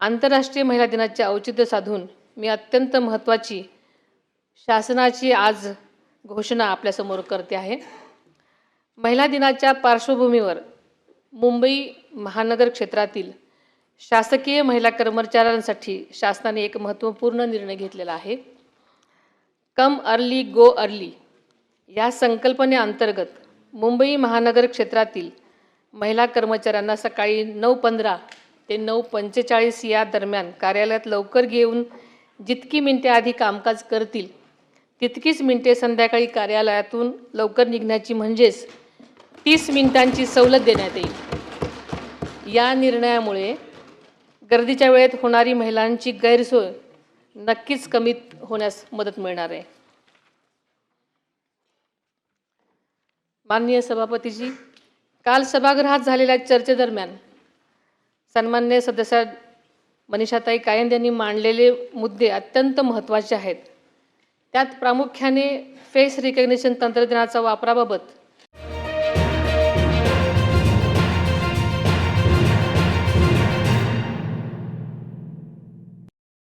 आंतरराष्ट्रीय महिला दिनाचे औचित्य साधून मी अत्यंत महत्त्वाची शासनाची आज घोषणा आपल्यासमोर करते आहे। महिला दिनाच्या पार्श्वभूमीवर मुंबई महानगर क्षेत्रातील शासकीय महिला कर्मचाऱ्यांसाठी शासनाने एक महत्त्वपूर्ण निर्णय घेतलेला आहे। कम अर्ली गो अर्ली या संकल्पनेअंतर्गत मुंबई महानगर क्षेत्रातील महिला कर्मचाऱ्यांना सकाळी 9:15 ते 9:45 या दरम्यान कार्यालयात लवकर घेऊन जितकी मिनिटे आधी कामकाज करतील तितकीच मिनिटे संध्याकाळी कार्यालयातून लवकर निघण्याची म्हणजेच 30 मिनिटांची सवलत देण्यात येईल। या निर्णयामुळे गर्दीच्या वेळेत होणारी महिलांची गैरसोय नक्कीच कमी होण्यास मदत मिळणार आहे। माननीय सभापतीजी, काल सभागृहात झालेल्या चर्चेदरम्यान सन्माननीय सदस्य मनीषाताई कायंदे यांनी मांडलेले मुद्दे अत्यंत महत्त्वाचे आहेत। त्यात प्रामुख्याने फेस रिकग्निशन तंत्रज्ञानाच्या वापराबाबत